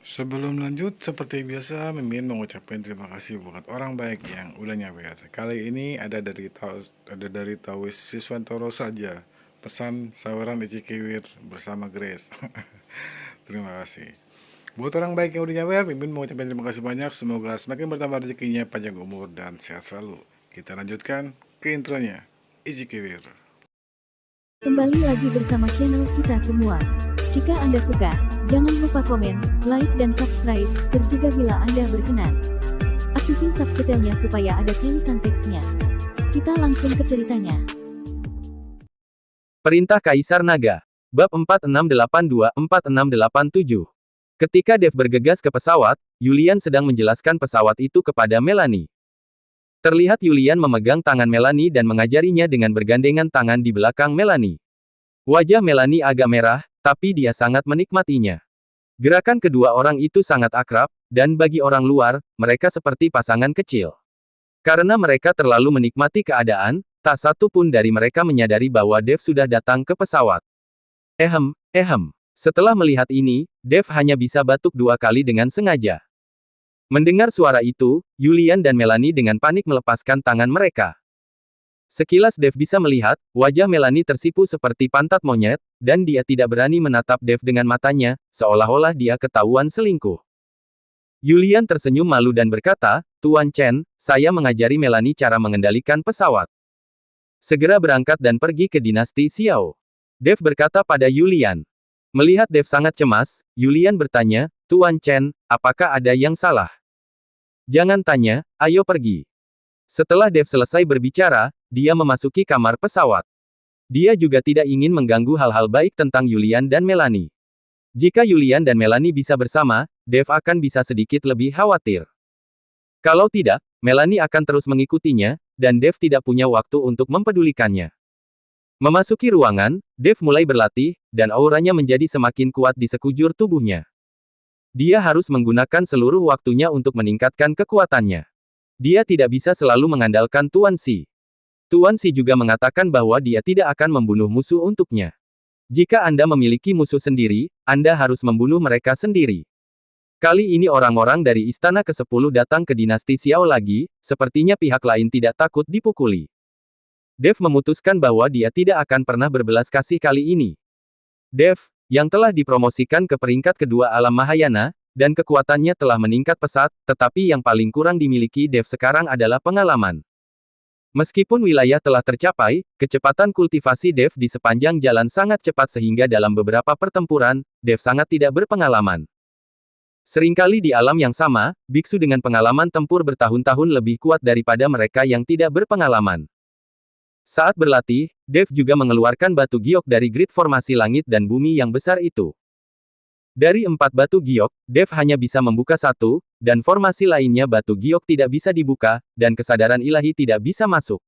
Sebelum lanjut, seperti biasa, Mimin mengucapkan terima kasih buat orang baik yang udah nyawer. Kali ini ada dari Tawis Siswantoro saja. Pesan saweran Ici Kiwir bersama Grace. Terima kasih. Buat orang baik yang udah nyawer, Mimin mengucapkan terima kasih banyak. Semoga semakin bertambah rezekinya, panjang umur, dan sehat selalu. Kita lanjutkan ke intronya. Ici Kiwir. Kembali lagi bersama channel kita semua. Jika Anda suka, jangan lupa komen, like dan subscribe, serta bila Anda berkenan. Aktifin subscribe-nya supaya ada tulisan teksnya. Kita langsung ke ceritanya. Perintah Kaisar Naga. Bab 4682-4687. Ketika Dev bergegas ke pesawat, Yulian sedang menjelaskan pesawat itu kepada Melanie. Terlihat Yulian memegang tangan Melanie dan mengajarinya dengan bergandengan tangan di belakang Melanie. Wajah Melanie agak merah, tapi dia sangat menikmatinya. Gerakan kedua orang itu sangat akrab, dan bagi orang luar, mereka seperti pasangan kecil. Karena mereka terlalu menikmati keadaan, tak satu pun dari mereka menyadari bahwa Dev sudah datang ke pesawat. Ehem. Setelah melihat ini, Dev hanya bisa batuk 2 kali dengan sengaja. Mendengar suara itu, Yulian dan Melanie dengan panik melepaskan tangan mereka. Sekilas Dev bisa melihat, wajah Melanie tersipu seperti pantat monyet, dan dia tidak berani menatap Dev dengan matanya, seolah-olah dia ketahuan selingkuh. Yulian tersenyum malu dan berkata, "Tuan Chen, saya mengajari Melanie cara mengendalikan pesawat. Segera berangkat dan pergi ke dinasti Xiao." Dev berkata pada Yulian. Melihat Dev sangat cemas, Yulian bertanya, "Tuan Chen, apakah ada yang salah?" "Jangan tanya, ayo pergi." Setelah Dev selesai berbicara, dia memasuki kamar pesawat. Dia juga tidak ingin mengganggu hal-hal baik tentang Yulian dan Melanie. Jika Yulian dan Melanie bisa bersama, Dev akan bisa sedikit lebih khawatir. Kalau tidak, Melanie akan terus mengikutinya, dan Dev tidak punya waktu untuk mempedulikannya. Memasuki ruangan, Dev mulai berlatih, dan auranya menjadi semakin kuat di sekujur tubuhnya. Dia harus menggunakan seluruh waktunya untuk meningkatkan kekuatannya. Dia tidak bisa selalu mengandalkan Tuan Xi. Tuan Xi juga mengatakan bahwa dia tidak akan membunuh musuh untuknya. Jika Anda memiliki musuh sendiri, Anda harus membunuh mereka sendiri. Kali ini orang-orang dari Istana ke-10 datang ke dinasti Xiao lagi, sepertinya pihak lain tidak takut dipukuli. Dev memutuskan bahwa dia tidak akan pernah berbelas kasih kali ini. Dev, yang telah dipromosikan ke peringkat kedua alam Mahayana, dan kekuatannya telah meningkat pesat, tetapi yang paling kurang dimiliki Dev sekarang adalah pengalaman. Meskipun wilayah telah tercapai, kecepatan kultivasi Dev di sepanjang jalan sangat cepat sehingga dalam beberapa pertempuran, Dev sangat tidak berpengalaman. Seringkali di alam yang sama, biksu dengan pengalaman tempur bertahun-tahun lebih kuat daripada mereka yang tidak berpengalaman. Saat berlatih, Dev juga mengeluarkan batu giok dari grid formasi langit dan bumi yang besar itu. Dari 4 batu giok, Dev hanya bisa membuka 1, dan formasi lainnya batu giok tidak bisa dibuka, dan kesadaran ilahi tidak bisa masuk.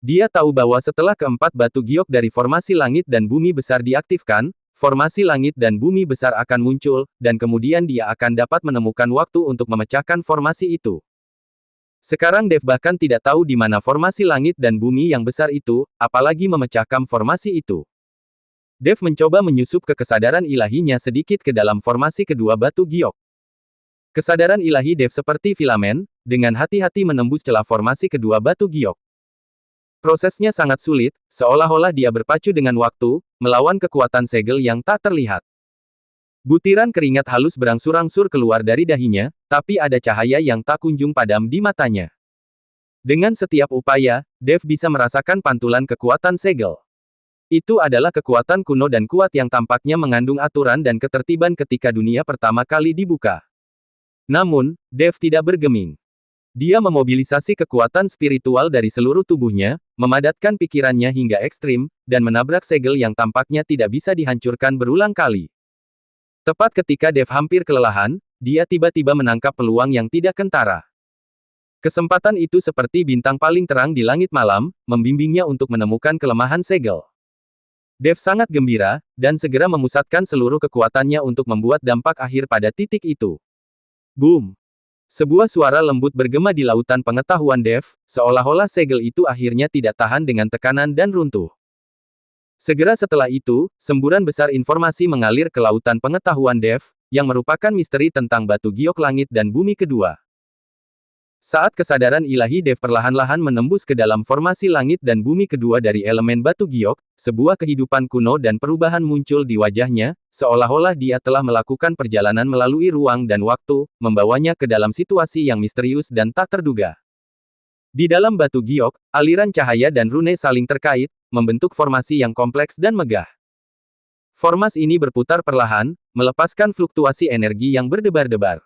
Dia tahu bahwa setelah keempat batu giok dari formasi langit dan bumi besar diaktifkan, formasi langit dan bumi besar akan muncul, dan kemudian dia akan dapat menemukan waktu untuk memecahkan formasi itu. Sekarang Dev bahkan tidak tahu di mana formasi langit dan bumi yang besar itu, apalagi memecahkan formasi itu. Dev mencoba menyusup ke kesadaran ilahinya sedikit ke dalam formasi kedua batu giok. Kesadaran ilahi Dev seperti filamen, dengan hati-hati menembus celah formasi kedua batu giok. Prosesnya sangat sulit, seolah-olah dia berpacu dengan waktu, melawan kekuatan segel yang tak terlihat. Butiran keringat halus berangsur-angsur keluar dari dahinya, tapi ada cahaya yang tak kunjung padam di matanya. Dengan setiap upaya, Dev bisa merasakan pantulan kekuatan segel. Itu adalah kekuatan kuno dan kuat yang tampaknya mengandung aturan dan ketertiban ketika dunia pertama kali dibuka. Namun, Dev tidak bergeming. Dia memobilisasi kekuatan spiritual dari seluruh tubuhnya, memadatkan pikirannya hingga ekstrim, dan menabrak segel yang tampaknya tidak bisa dihancurkan berulang kali. Tepat ketika Dev hampir kelelahan, dia tiba-tiba menangkap peluang yang tidak kentara. Kesempatan itu seperti bintang paling terang di langit malam, membimbingnya untuk menemukan kelemahan segel. Dev sangat gembira, dan segera memusatkan seluruh kekuatannya untuk membuat dampak akhir pada titik itu. Boom! Sebuah suara lembut bergema di lautan pengetahuan Dev, seolah-olah segel itu akhirnya tidak tahan dengan tekanan dan runtuh. Segera setelah itu, semburan besar informasi mengalir ke lautan pengetahuan Dev, yang merupakan misteri tentang batu giok langit dan bumi kedua. Saat kesadaran ilahi Dev perlahan-lahan menembus ke dalam formasi langit dan bumi kedua dari elemen batu giok, sebuah kehidupan kuno dan perubahan muncul di wajahnya, seolah-olah dia telah melakukan perjalanan melalui ruang dan waktu, membawanya ke dalam situasi yang misterius dan tak terduga. Di dalam batu giok, aliran cahaya dan rune saling terkait, membentuk formasi yang kompleks dan megah. Formasi ini berputar perlahan, melepaskan fluktuasi energi yang berdebar-debar.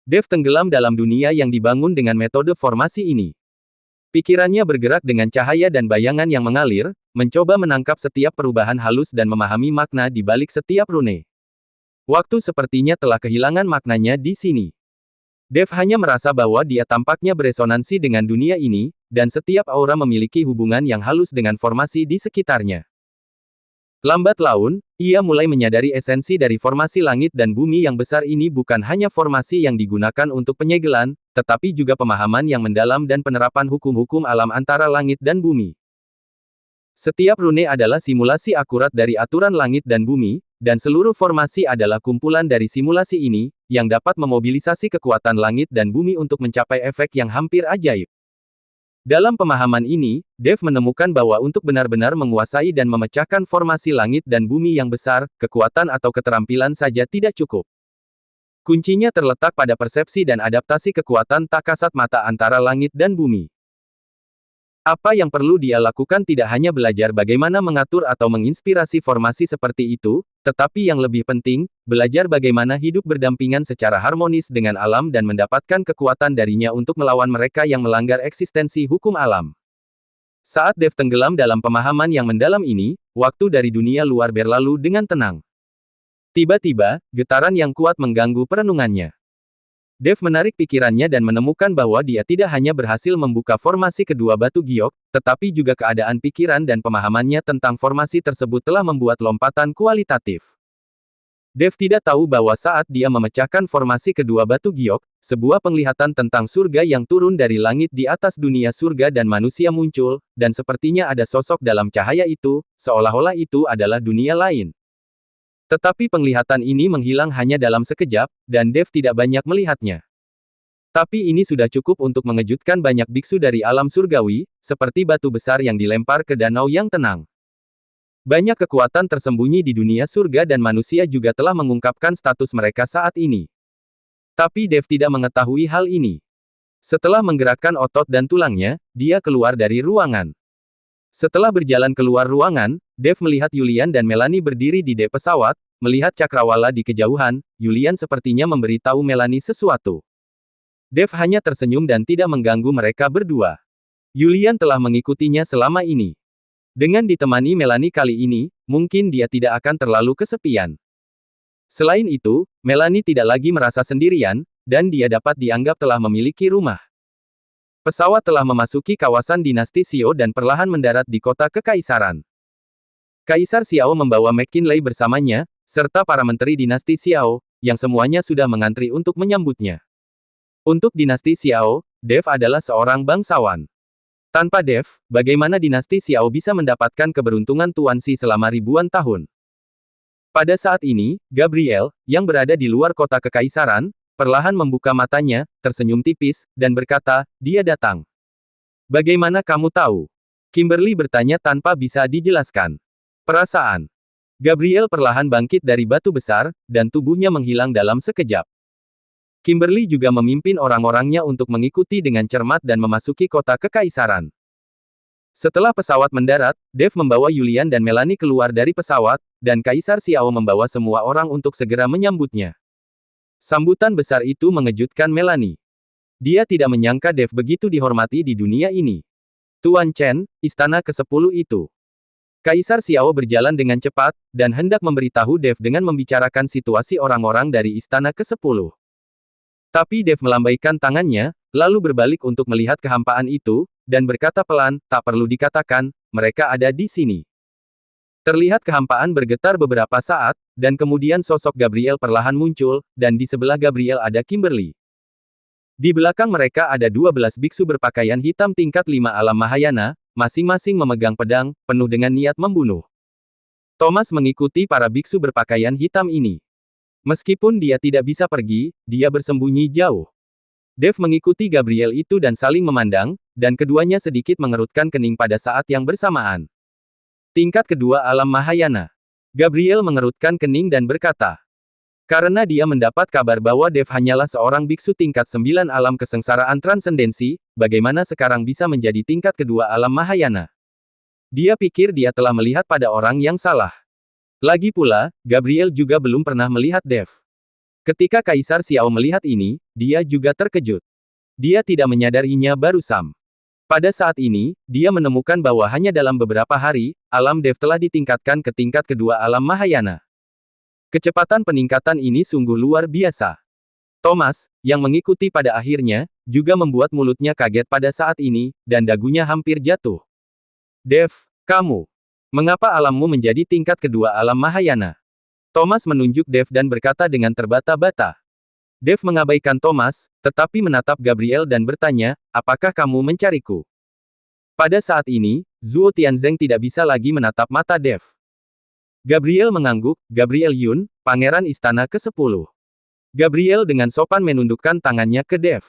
Dev tenggelam dalam dunia yang dibangun dengan metode formasi ini. Pikirannya bergerak dengan cahaya dan bayangan yang mengalir, mencoba menangkap setiap perubahan halus dan memahami makna di balik setiap rune. Waktu sepertinya telah kehilangan maknanya di sini. Dev hanya merasa bahwa dia tampaknya beresonansi dengan dunia ini, dan setiap aura memiliki hubungan yang halus dengan formasi di sekitarnya. Lambat laun, ia mulai menyadari esensi dari formasi langit dan bumi yang besar ini bukan hanya formasi yang digunakan untuk penyegelan, tetapi juga pemahaman yang mendalam dan penerapan hukum-hukum alam antara langit dan bumi. Setiap rune adalah simulasi akurat dari aturan langit dan bumi, dan seluruh formasi adalah kumpulan dari simulasi ini, yang dapat memobilisasi kekuatan langit dan bumi untuk mencapai efek yang hampir ajaib. Dalam pemahaman ini, Dev menemukan bahwa untuk benar-benar menguasai dan memecahkan formasi langit dan bumi yang besar, kekuatan atau keterampilan saja tidak cukup. Kuncinya terletak pada persepsi dan adaptasi kekuatan tak kasat mata antara langit dan bumi. Apa yang perlu dia lakukan tidak hanya belajar bagaimana mengatur atau menginspirasi formasi seperti itu, tetapi yang lebih penting, belajar bagaimana hidup berdampingan secara harmonis dengan alam dan mendapatkan kekuatan darinya untuk melawan mereka yang melanggar eksistensi hukum alam. Saat Dev tenggelam dalam pemahaman yang mendalam ini, waktu dari dunia luar berlalu dengan tenang. Tiba-tiba, getaran yang kuat mengganggu perenungannya. Dev menarik pikirannya dan menemukan bahwa dia tidak hanya berhasil membuka formasi kedua batu giok, tetapi juga keadaan pikiran dan pemahamannya tentang formasi tersebut telah membuat lompatan kualitatif. Dev tidak tahu bahwa saat dia memecahkan formasi kedua batu giok, sebuah penglihatan tentang surga yang turun dari langit di atas dunia surga dan manusia muncul, dan sepertinya ada sosok dalam cahaya itu, seolah-olah itu adalah dunia lain. Tetapi penglihatan ini menghilang hanya dalam sekejap, dan Dev tidak banyak melihatnya. Tapi ini sudah cukup untuk mengejutkan banyak biksu dari alam surgawi, seperti batu besar yang dilempar ke danau yang tenang. Banyak kekuatan tersembunyi di dunia surga dan manusia juga telah mengungkapkan status mereka saat ini. Tapi Dev tidak mengetahui hal ini. Setelah menggerakkan otot dan tulangnya, dia keluar dari ruangan. Setelah berjalan keluar ruangan, Dev melihat Yulian dan Melanie berdiri di dek pesawat, melihat cakrawala di kejauhan, Yulian sepertinya memberitahu Melanie sesuatu. Dev hanya tersenyum dan tidak mengganggu mereka berdua. Yulian telah mengikutinya selama ini. Dengan ditemani Melanie kali ini, mungkin dia tidak akan terlalu kesepian. Selain itu, Melanie tidak lagi merasa sendirian, dan dia dapat dianggap telah memiliki rumah. Pesawat telah memasuki kawasan dinasti Xiao dan perlahan mendarat di kota kekaisaran. Kaisar Xiao membawa McKinley bersamanya, serta para menteri dinasti Xiao, yang semuanya sudah mengantri untuk menyambutnya. Untuk dinasti Xiao, Dev adalah seorang bangsawan. Tanpa Dev, bagaimana dinasti Xiao bisa mendapatkan keberuntungan Tuan Xi selama ribuan tahun? Pada saat ini, Gabriel, yang berada di luar kota kekaisaran, perlahan membuka matanya, tersenyum tipis, dan berkata, "Dia datang." "Bagaimana kamu tahu?" Kimberly bertanya tanpa bisa dijelaskan. "Perasaan." Gabriel perlahan bangkit dari batu besar, dan tubuhnya menghilang dalam sekejap. Kimberly juga memimpin orang-orangnya untuk mengikuti dengan cermat dan memasuki kota kekaisaran. Setelah pesawat mendarat, Dev membawa Yulian dan Melanie keluar dari pesawat, dan Kaisar Xiao membawa semua orang untuk segera menyambutnya. Sambutan besar itu mengejutkan Melanie. Dia tidak menyangka Dev begitu dihormati di dunia ini. "Tuan Chen, istana ke-10 itu." Kaisar Xiao berjalan dengan cepat, dan hendak memberitahu Dev dengan membicarakan situasi orang-orang dari istana ke-10. Tapi Dev melambaikan tangannya, lalu berbalik untuk melihat kehampaan itu, dan berkata pelan, "Tak perlu dikatakan, mereka ada di sini." Terlihat kehampaan bergetar beberapa saat, dan kemudian sosok Gabriel perlahan muncul, dan di sebelah Gabriel ada Kimberly. Di belakang mereka ada 12 biksu berpakaian hitam tingkat 5 alam Mahayana, masing-masing memegang pedang, penuh dengan niat membunuh. Thomas mengikuti para biksu berpakaian hitam ini. Meskipun dia tidak bisa pergi, dia bersembunyi jauh. Dev mengikuti Gabriel itu dan saling memandang, dan keduanya sedikit mengerutkan kening pada saat yang bersamaan. Tingkat kedua alam Mahayana. Gabriel mengerutkan kening dan berkata, karena dia mendapat kabar bahwa Dev hanyalah seorang biksu tingkat 9 alam kesengsaraan transendensi, bagaimana sekarang bisa menjadi tingkat kedua alam Mahayana? Dia pikir dia telah melihat pada orang yang salah. Lagi pula, Gabriel juga belum pernah melihat Dev. Ketika Kaisar Xiao melihat ini, dia juga terkejut. Dia tidak menyadarinya barusan. Pada saat ini, dia menemukan bahwa hanya dalam beberapa hari, alam Dev telah ditingkatkan ke tingkat kedua alam Mahayana. Kecepatan peningkatan ini sungguh luar biasa. Thomas, yang mengikuti pada akhirnya, juga membuat mulutnya kaget pada saat ini, dan dagunya hampir jatuh. Dev, kamu. Mengapa alammu menjadi tingkat kedua alam Mahayana? Thomas menunjuk Dev dan berkata dengan terbata-bata. Dev mengabaikan Thomas, tetapi menatap Gabriel dan bertanya, apakah kamu mencariku? Pada saat ini, Zhuo Tianzeng tidak bisa lagi menatap mata Dev. Gabriel mengangguk, Gabriel Yun, Pangeran Istana ke-10. Gabriel dengan sopan menundukkan tangannya ke Dev.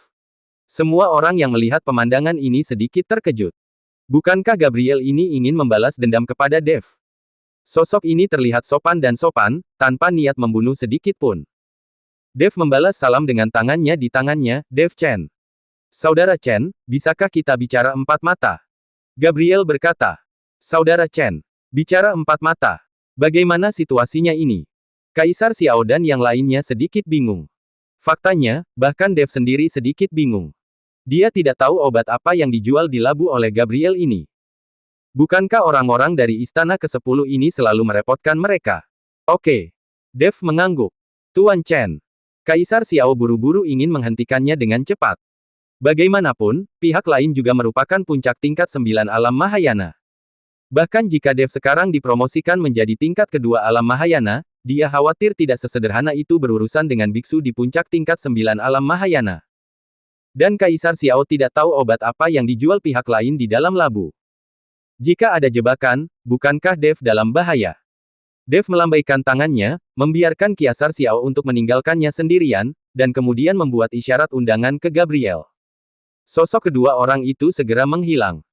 Semua orang yang melihat pemandangan ini sedikit terkejut. Bukankah Gabriel ini ingin membalas dendam kepada Dev? Sosok ini terlihat sopan dan sopan, tanpa niat membunuh sedikit pun. Dev membalas salam dengan tangannya di tangannya, Dev Chen. Saudara Chen, bisakah kita bicara empat mata? Gabriel berkata. Saudara Chen, bicara empat mata. Bagaimana situasinya ini? Kaisar Xiao dan yang lainnya sedikit bingung. Faktanya, bahkan Dev sendiri sedikit bingung. Dia tidak tahu obat apa yang dijual di labu oleh Gabriel ini. Bukankah orang-orang dari Istana ke-10 ini selalu merepotkan mereka? Oke. Dev mengangguk. Tuan Chen. Kaisar Xiao buru-buru ingin menghentikannya dengan cepat. Bagaimanapun, pihak lain juga merupakan puncak tingkat 9 alam Mahayana. Bahkan jika Dev sekarang dipromosikan menjadi tingkat kedua alam Mahayana, dia khawatir tidak sesederhana itu berurusan dengan biksu di puncak tingkat 9 alam Mahayana. Dan Kaisar Xiao tidak tahu obat apa yang dijual pihak lain di dalam labu. Jika ada jebakan, bukankah Dev dalam bahaya? Dev melambaikan tangannya, membiarkan Kaisar Xiao untuk meninggalkannya sendirian, dan kemudian membuat isyarat undangan ke Gabriel. Sosok kedua orang itu segera menghilang.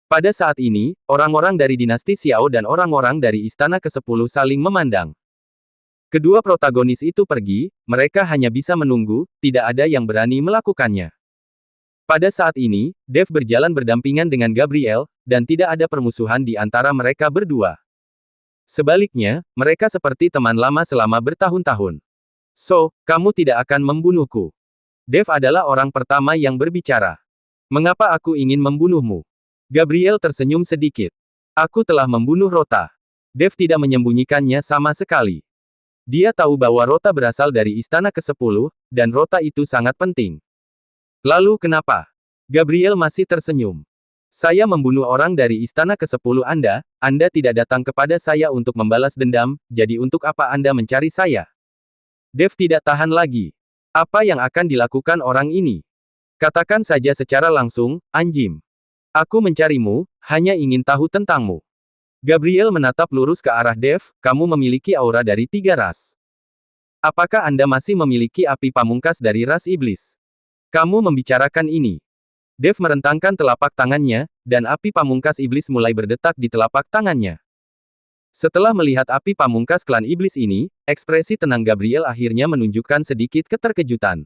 Pada saat ini, orang-orang dari dinasti Xiao dan orang-orang dari Istana ke-10 saling memandang. Kedua protagonis itu pergi, mereka hanya bisa menunggu, tidak ada yang berani melakukannya. Pada saat ini, Dev berjalan berdampingan dengan Gabriel, dan tidak ada permusuhan di antara mereka berdua. Sebaliknya, mereka seperti teman lama selama bertahun-tahun. So, kamu tidak akan membunuhku. Dev adalah orang pertama yang berbicara. Mengapa aku ingin membunuhmu? Gabriel tersenyum sedikit. Aku telah membunuh Rota. Dev tidak menyembunyikannya sama sekali. Dia tahu bahwa Rota berasal dari Istana ke-10, dan Rota itu sangat penting. Lalu kenapa? Gabriel masih tersenyum. Saya membunuh orang dari Istana ke-10 Anda tidak datang kepada saya untuk membalas dendam, jadi untuk apa Anda mencari saya? Dev tidak tahan lagi. Apa yang akan dilakukan orang ini? Katakan saja secara langsung, Anjim. Aku mencarimu, hanya ingin tahu tentangmu. Gabriel menatap lurus ke arah Dev, kamu memiliki aura dari 3 ras. Apakah Anda masih memiliki api pamungkas dari ras iblis? Kamu membicarakan ini. Dev merentangkan telapak tangannya, dan api pamungkas iblis mulai berdetak di telapak tangannya. Setelah melihat api pamungkas klan iblis ini, ekspresi tenang Gabriel akhirnya menunjukkan sedikit keterkejutan.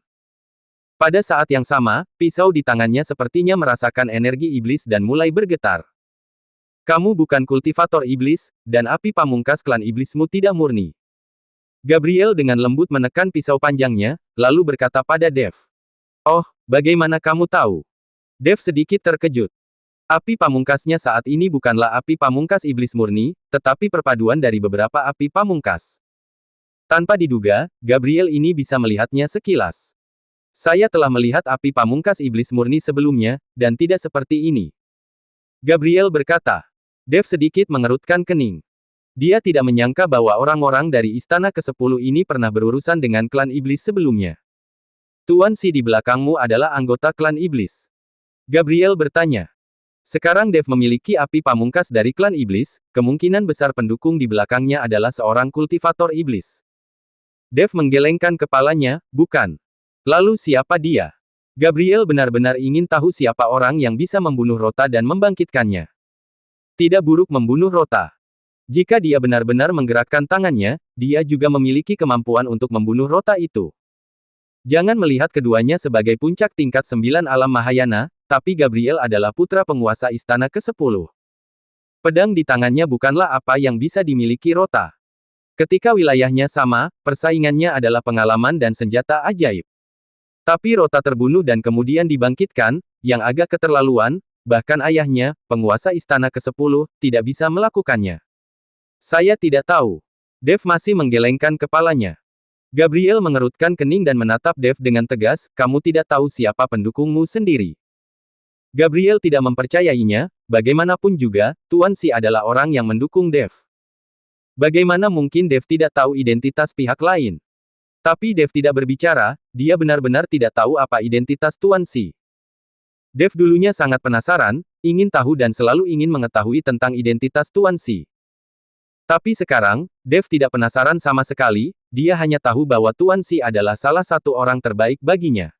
Pada saat yang sama, pisau di tangannya sepertinya merasakan energi iblis dan mulai bergetar. Kamu bukan kultivator iblis, dan api pamungkas klan iblismu tidak murni. Gabriel dengan lembut menekan pisau panjangnya, lalu berkata pada Dev. Oh, bagaimana kamu tahu? Dev sedikit terkejut. Api pamungkasnya saat ini bukanlah api pamungkas iblis murni, tetapi perpaduan dari beberapa api pamungkas. Tanpa diduga, Gabriel ini bisa melihatnya sekilas. Saya telah melihat api pamungkas iblis murni sebelumnya, dan tidak seperti ini. Gabriel berkata. Dev sedikit mengerutkan kening. Dia tidak menyangka bahwa orang-orang dari Istana ke-10 ini pernah berurusan dengan klan iblis sebelumnya. Tuan Si di belakangmu adalah anggota klan iblis. Gabriel bertanya. Sekarang Dev memiliki api pamungkas dari klan iblis, kemungkinan besar pendukung di belakangnya adalah seorang kultivator iblis. Dev menggelengkan kepalanya, bukan. Lalu siapa dia? Gabriel benar-benar ingin tahu siapa orang yang bisa membunuh Rota dan membangkitkannya. Tidak buruk membunuh Rota. Jika dia benar-benar menggerakkan tangannya, dia juga memiliki kemampuan untuk membunuh Rota itu. Jangan melihat keduanya sebagai puncak tingkat 9 alam Mahayana, tapi Gabriel adalah putra penguasa istana ke-10. Pedang di tangannya bukanlah apa yang bisa dimiliki Rota. Ketika wilayahnya sama, persaingannya adalah pengalaman dan senjata ajaib. Tapi Rota terbunuh dan kemudian dibangkitkan, yang agak keterlaluan, bahkan ayahnya, penguasa istana ke-10, tidak bisa melakukannya. Saya tidak tahu. Dev masih menggelengkan kepalanya. Gabriel mengerutkan kening dan menatap Dev dengan tegas, kamu tidak tahu siapa pendukungmu sendiri. Gabriel tidak mempercayainya, bagaimanapun juga, Tuan Xi adalah orang yang mendukung Dev. Bagaimana mungkin Dev tidak tahu identitas pihak lain? Tapi Dev tidak berbicara, dia benar-benar tidak tahu apa identitas Tuan Xi. Dev dulunya sangat penasaran, ingin tahu dan selalu ingin mengetahui tentang identitas Tuan Xi. Tapi sekarang, Dev tidak penasaran sama sekali, dia hanya tahu bahwa Tuan Xi adalah salah satu orang terbaik baginya.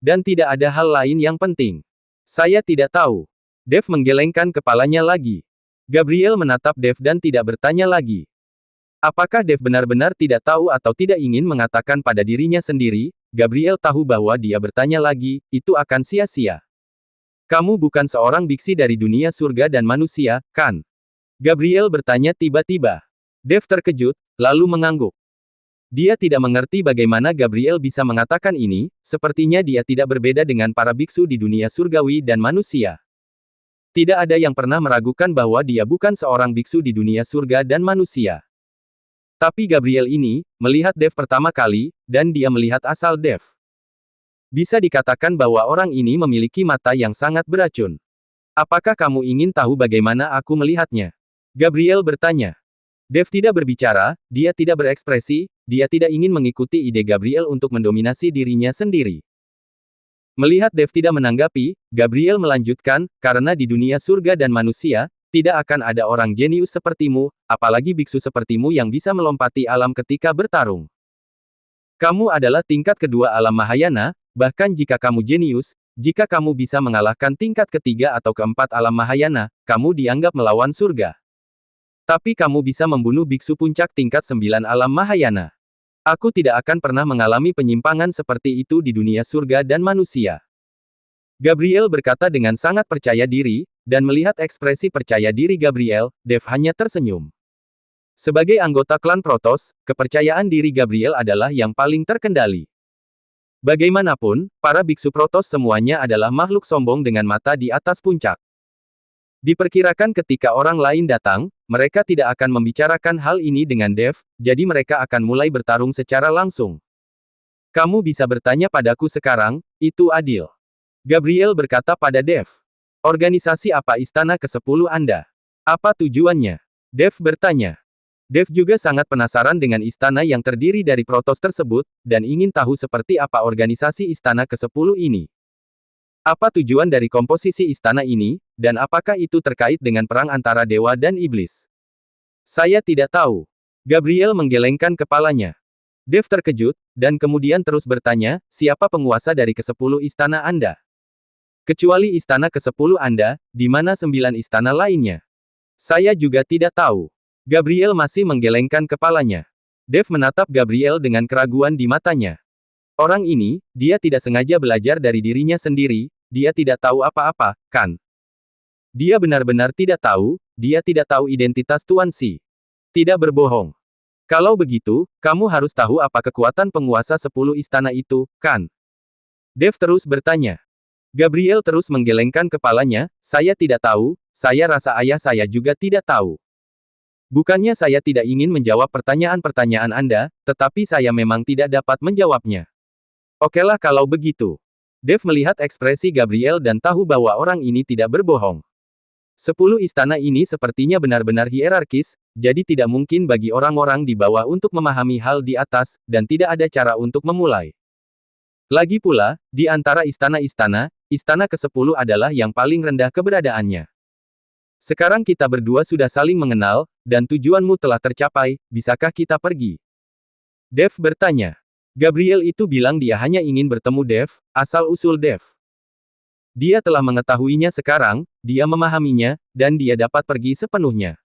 Dan tidak ada hal lain yang penting. Saya tidak tahu. Dev menggelengkan kepalanya lagi. Gabriel menatap Dev dan tidak bertanya lagi. Apakah Dev benar-benar tidak tahu atau tidak ingin mengatakan pada dirinya sendiri, Gabriel tahu bahwa dia bertanya lagi, itu akan sia-sia. Kamu bukan seorang biksi dari dunia surga dan manusia, kan? Gabriel bertanya tiba-tiba. Dev terkejut, lalu mengangguk. Dia tidak mengerti bagaimana Gabriel bisa mengatakan ini, sepertinya dia tidak berbeda dengan para biksu di dunia surgawi dan manusia. Tidak ada yang pernah meragukan bahwa dia bukan seorang biksu di dunia surga dan manusia. Tapi Gabriel ini, melihat Dev pertama kali, dan dia melihat asal Dev. Bisa dikatakan bahwa orang ini memiliki mata yang sangat beracun. Apakah kamu ingin tahu bagaimana aku melihatnya? Gabriel bertanya. Dev tidak berbicara, dia tidak berekspresi, dia tidak ingin mengikuti ide Gabriel untuk mendominasi dirinya sendiri. Melihat Dev tidak menanggapi, Gabriel melanjutkan, karena di dunia surga dan manusia, tidak akan ada orang jenius sepertimu, apalagi biksu sepertimu yang bisa melompati alam ketika bertarung. Kamu adalah tingkat kedua alam Mahayana, bahkan jika kamu jenius, jika kamu bisa mengalahkan tingkat ketiga atau keempat alam Mahayana, kamu dianggap melawan surga. Tapi kamu bisa membunuh biksu puncak tingkat 9 alam Mahayana. Aku tidak akan pernah mengalami penyimpangan seperti itu di dunia surga dan manusia. Gabriel berkata dengan sangat percaya diri, dan melihat ekspresi percaya diri Gabriel, Dev hanya tersenyum. Sebagai anggota klan Protoss, kepercayaan diri Gabriel adalah yang paling terkendali. Bagaimanapun, para biksu Protoss semuanya adalah makhluk sombong dengan mata di atas puncak. Diperkirakan ketika orang lain datang, mereka tidak akan membicarakan hal ini dengan Dev, jadi mereka akan mulai bertarung secara langsung. Kamu bisa bertanya padaku sekarang, itu adil. Gabriel berkata pada Dev. Organisasi apa istana ke-10 Anda? Apa tujuannya? Dev bertanya. Dev juga sangat penasaran dengan istana yang terdiri dari Protoss tersebut, dan ingin tahu seperti apa organisasi istana ke-10 ini. Apa tujuan dari komposisi istana ini, dan apakah itu terkait dengan perang antara dewa dan iblis? Saya tidak tahu. Gabriel menggelengkan kepalanya. Dev terkejut, dan kemudian terus bertanya, siapa penguasa dari ke-10 istana Anda? Kecuali istana ke-10 Anda, di mana 9 istana lainnya? Saya juga tidak tahu. Gabriel masih menggelengkan kepalanya. Dev menatap Gabriel dengan keraguan di matanya. Orang ini, dia tidak sengaja belajar dari dirinya sendiri, dia tidak tahu apa-apa, kan? Dia benar-benar tidak tahu, dia tidak tahu identitas Tuan Xi. Tidak berbohong. Kalau begitu, kamu harus tahu apa kekuatan penguasa 10 istana itu, kan? Dev terus bertanya. Gabriel terus menggelengkan kepalanya, saya tidak tahu, saya rasa ayah saya juga tidak tahu. Bukannya saya tidak ingin menjawab pertanyaan-pertanyaan Anda, tetapi saya memang tidak dapat menjawabnya. Okelah kalau begitu. Dev melihat ekspresi Gabriel dan tahu bahwa orang ini tidak berbohong. 10 istana ini sepertinya benar-benar hierarkis, jadi tidak mungkin bagi orang-orang di bawah untuk memahami hal di atas, dan tidak ada cara untuk memulai. Lagi pula, di antara istana-istana, istana ke-10 adalah yang paling rendah keberadaannya. Sekarang kita berdua sudah saling mengenal, dan tujuanmu telah tercapai, bisakah kita pergi? Dev bertanya. Gabriel itu bilang dia hanya ingin bertemu Dev, asal-usul Dev. Dia telah mengetahuinya sekarang, dia memahaminya, dan dia dapat pergi sepenuhnya.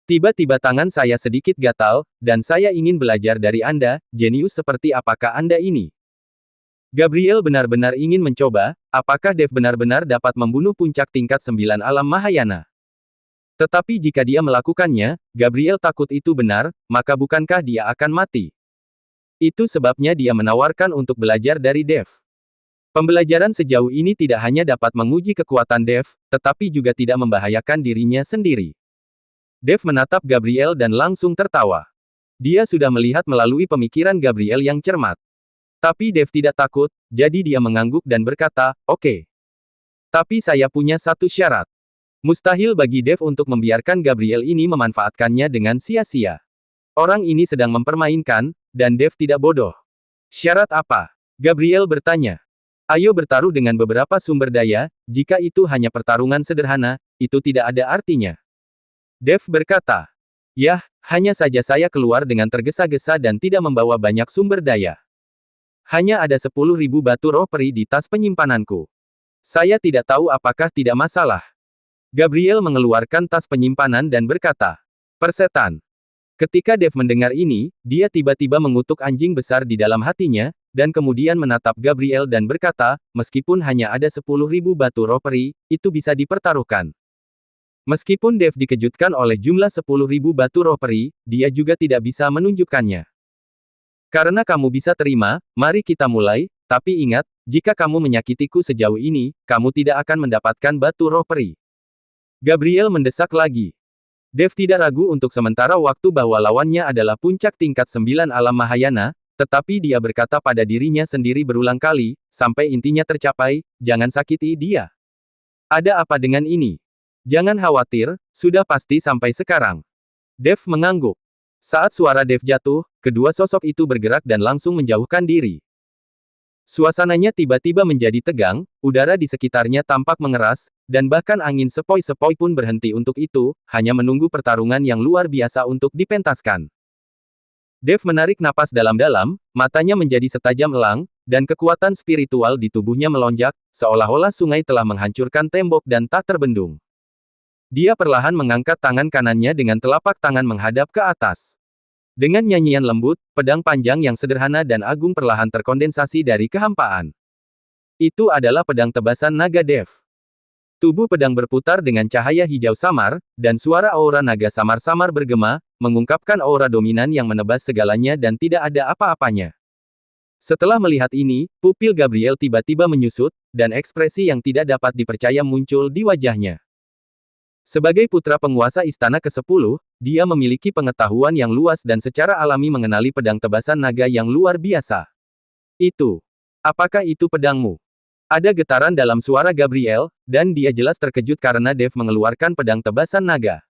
Tiba-tiba tangan saya sedikit gatal, dan saya ingin belajar dari Anda, jenius seperti apakah Anda ini. Gabriel benar-benar ingin mencoba, apakah Dev benar-benar dapat membunuh puncak tingkat 9 alam Mahayana. Tetapi jika dia melakukannya, Gabriel takut itu benar, maka bukankah dia akan mati? Itu sebabnya dia menawarkan untuk belajar dari Dev. Pembelajaran sejauh ini tidak hanya dapat menguji kekuatan Dev, tetapi juga tidak membahayakan dirinya sendiri. Dev menatap Gabriel dan langsung tertawa. Dia sudah melihat melalui pemikiran Gabriel yang cermat. Tapi Dev tidak takut, jadi dia mengangguk dan berkata, "Oke. Tapi saya punya satu syarat. Mustahil bagi Dev untuk membiarkan Gabriel ini memanfaatkannya dengan sia-sia. Orang ini sedang mempermainkan, dan Dev tidak bodoh." "Syarat apa?" Gabriel bertanya. "Ayo bertaruh dengan beberapa sumber daya, jika itu hanya pertarungan sederhana, itu tidak ada artinya." Dev berkata. "Yah, hanya saja saya keluar dengan tergesa-gesa dan tidak membawa banyak sumber daya. Hanya ada 10.000 batu roh peri di tas penyimpananku. Saya tidak tahu apakah tidak masalah." Gabriel mengeluarkan tas penyimpanan dan berkata, "Persetan." Ketika Dev mendengar ini, dia tiba-tiba mengutuk anjing besar di dalam hatinya, dan kemudian menatap Gabriel dan berkata, "Meskipun hanya ada 10.000 batu roh peri, itu bisa dipertaruhkan." Meskipun Dev dikejutkan oleh jumlah 10.000 batu roh peri, dia juga tidak bisa menunjukkannya. "Karena kamu bisa terima, mari kita mulai, tapi ingat, jika kamu menyakitiku sejauh ini, kamu tidak akan mendapatkan batu roh peri." Gabriel mendesak lagi. Dev tidak ragu untuk sementara waktu bahwa lawannya adalah puncak tingkat 9 alam Mahayana, tetapi dia berkata pada dirinya sendiri berulang kali, sampai intinya tercapai, "Jangan sakiti dia." "Ada apa dengan ini?" "Jangan khawatir, sudah pasti sampai sekarang." Dev mengangguk. Saat suara Dev jatuh, kedua sosok itu bergerak dan langsung menjauhkan diri. Suasananya tiba-tiba menjadi tegang, udara di sekitarnya tampak mengeras, dan bahkan angin sepoi-sepoi pun berhenti untuk itu, hanya menunggu pertarungan yang luar biasa untuk dipentaskan. Dev menarik napas dalam-dalam, matanya menjadi setajam elang, dan kekuatan spiritual di tubuhnya melonjak, seolah-olah sungai telah menghancurkan tembok dan tak terbendung. Dia perlahan mengangkat tangan kanannya dengan telapak tangan menghadap ke atas. Dengan nyanyian lembut, pedang panjang yang sederhana dan agung perlahan terkondensasi dari kehampaan. Itu adalah pedang tebasan naga Dev. Tubuh pedang berputar dengan cahaya hijau samar, dan suara aura naga samar-samar bergema, mengungkapkan aura dominan yang menebas segalanya dan tidak ada apa-apanya. Setelah melihat ini, pupil Gabriel tiba-tiba menyusut, dan ekspresi yang tidak dapat dipercaya muncul di wajahnya. Sebagai putra penguasa istana ke-10, dia memiliki pengetahuan yang luas dan secara alami mengenali pedang tebasan naga yang luar biasa. "Itu. Apakah itu pedangmu?" Ada getaran dalam suara Gabriel, dan dia jelas terkejut karena Dev mengeluarkan pedang tebasan naga.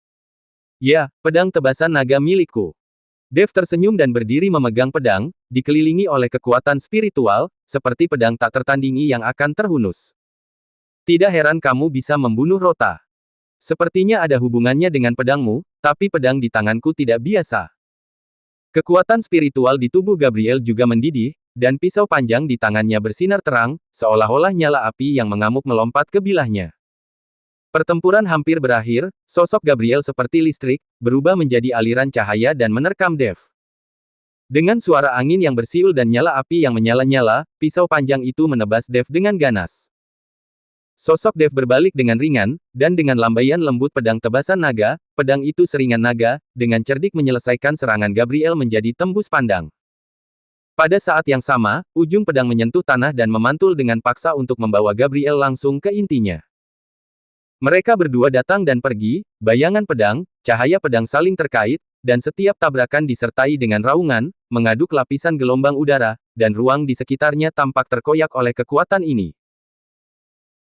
"Ya, pedang tebasan naga milikku." Dev tersenyum dan berdiri memegang pedang, dikelilingi oleh kekuatan spiritual, seperti pedang tak tertandingi yang akan terhunus. "Tidak heran kamu bisa membunuh Rota. Sepertinya ada hubungannya dengan pedangmu, tapi pedang di tanganku tidak biasa." Kekuatan spiritual di tubuh Gabriel juga mendidih, dan pisau panjang di tangannya bersinar terang, seolah-olah nyala api yang mengamuk melompat ke bilahnya. Pertempuran hampir berakhir, sosok Gabriel seperti listrik, berubah menjadi aliran cahaya dan menerkam Dev. Dengan suara angin yang bersiul dan nyala api yang menyala-nyala, pisau panjang itu menebas Dev dengan ganas. Sosok Dev berbalik dengan ringan, dan dengan lambaian lembut pedang tebasan naga, pedang itu seringan naga, dengan cerdik menyelesaikan serangan Gabriel menjadi tembus pandang. Pada saat yang sama, ujung pedang menyentuh tanah dan memantul dengan paksa untuk membawa Gabriel langsung ke intinya. Mereka berdua datang dan pergi, bayangan pedang, cahaya pedang saling terkait, dan setiap tabrakan disertai dengan raungan, mengaduk lapisan gelombang udara, dan ruang di sekitarnya tampak terkoyak oleh kekuatan ini.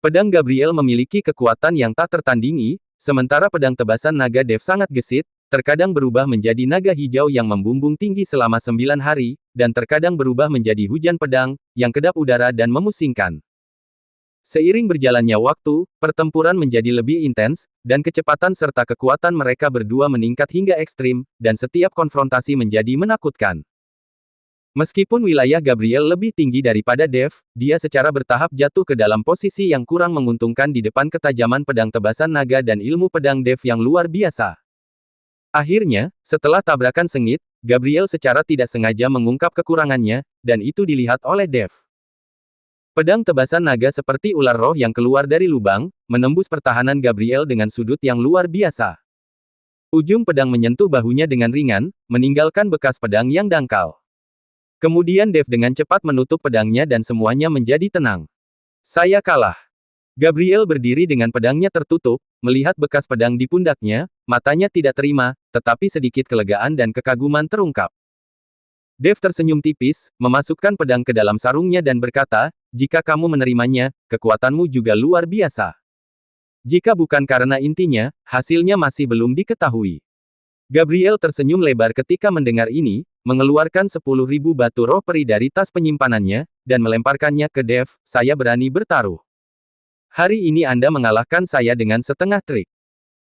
Pedang Gabriel memiliki kekuatan yang tak tertandingi, sementara pedang tebasan naga Dev sangat gesit, terkadang berubah menjadi naga hijau yang membumbung tinggi selama 9 hari, dan terkadang berubah menjadi hujan pedang, yang kedap udara dan memusingkan. Seiring berjalannya waktu, pertempuran menjadi lebih intens, dan kecepatan serta kekuatan mereka berdua meningkat hingga ekstrim, dan setiap konfrontasi menjadi menakutkan. Meskipun wilayah Gabriel lebih tinggi daripada Dev, dia secara bertahap jatuh ke dalam posisi yang kurang menguntungkan di depan ketajaman pedang tebasan naga dan ilmu pedang Dev yang luar biasa. Akhirnya, setelah tabrakan sengit, Gabriel secara tidak sengaja mengungkap kekurangannya, dan itu dilihat oleh Dev. Pedang tebasan naga seperti ular roh yang keluar dari lubang, menembus pertahanan Gabriel dengan sudut yang luar biasa. Ujung pedang menyentuh bahunya dengan ringan, meninggalkan bekas pedang yang dangkal. Kemudian Dev dengan cepat menutup pedangnya dan semuanya menjadi tenang. Saya kalah. Gabriel berdiri dengan pedangnya tertutup, melihat bekas pedang di pundaknya, matanya tidak terima, tetapi sedikit kelegaan dan kekaguman terungkap. Dev tersenyum tipis, memasukkan pedang ke dalam sarungnya dan berkata, "Jika kamu menerimanya, kekuatanmu juga luar biasa. Jika bukan karena intinya, hasilnya masih belum diketahui." Gabriel tersenyum lebar ketika mendengar ini, mengeluarkan 10.000 batu roh peri dari tas penyimpanannya, dan melemparkannya ke Dev. "Saya berani bertaruh. Hari ini Anda mengalahkan saya dengan setengah trik.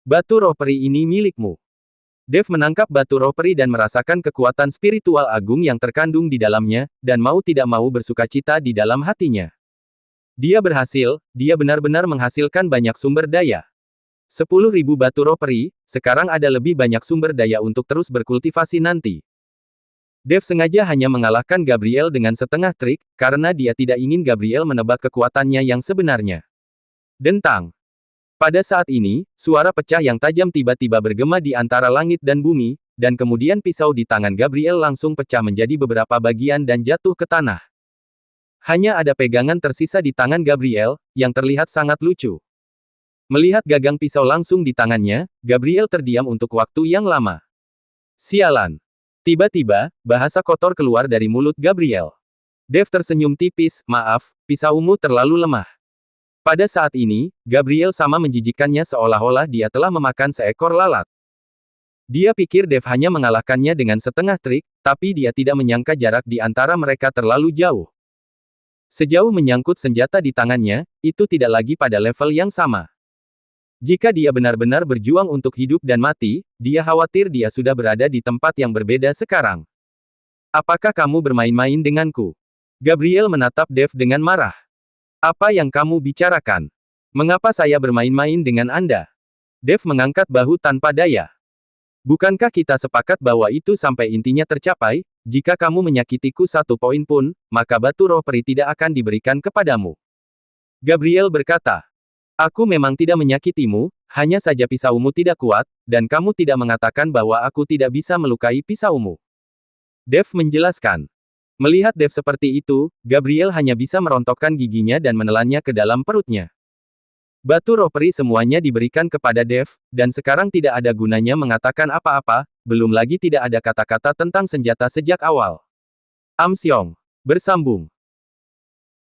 Batu roh peri ini milikmu." Dev menangkap batu roh peri dan merasakan kekuatan spiritual agung yang terkandung di dalamnya, dan mau tidak mau bersukacita di dalam hatinya. Dia berhasil, dia benar-benar menghasilkan banyak sumber daya. 10.000 batu roh peri, sekarang ada lebih banyak sumber daya untuk terus berkultivasi nanti. Dev sengaja hanya mengalahkan Gabriel dengan setengah trik, karena dia tidak ingin Gabriel menebak kekuatannya yang sebenarnya. Dentang. Pada saat ini, suara pecah yang tajam tiba-tiba bergema di antara langit dan bumi, dan kemudian pisau di tangan Gabriel langsung pecah menjadi beberapa bagian dan jatuh ke tanah. Hanya ada pegangan tersisa di tangan Gabriel, yang terlihat sangat lucu. Melihat gagang pisau langsung di tangannya, Gabriel terdiam untuk waktu yang lama. Sialan. Tiba-tiba, bahasa kotor keluar dari mulut Gabriel. Dev tersenyum tipis, "Maaf, pisaumu terlalu lemah." Pada saat ini, Gabriel sama menjijikkannya seolah-olah dia telah memakan seekor lalat. Dia pikir Dev hanya mengalahkannya dengan setengah trik, tapi dia tidak menyangka jarak di antara mereka terlalu jauh. Sejauh menyangkut senjata di tangannya, itu tidak lagi pada level yang sama. Jika dia benar-benar berjuang untuk hidup dan mati, dia khawatir dia sudah berada di tempat yang berbeda sekarang. "Apakah kamu bermain-main denganku?" Gabriel menatap Dev dengan marah. "Apa yang kamu bicarakan? Mengapa saya bermain-main dengan Anda?" Dev mengangkat bahu tanpa daya. "Bukankah kita sepakat bahwa itu sampai intinya tercapai? Jika kamu menyakitiku 1 poin pun, maka batu roh peri tidak akan diberikan kepadamu." Gabriel berkata, "Aku memang tidak menyakitimu, hanya saja pisaumu tidak kuat, dan kamu tidak mengatakan bahwa aku tidak bisa melukai pisaumu." Dev menjelaskan. Melihat Dev seperti itu, Gabriel hanya bisa merontokkan giginya dan menelannya ke dalam perutnya. Batu roh peri semuanya diberikan kepada Dev, dan sekarang tidak ada gunanya mengatakan apa-apa, belum lagi tidak ada kata-kata tentang senjata sejak awal. Amsyong. Bersambung.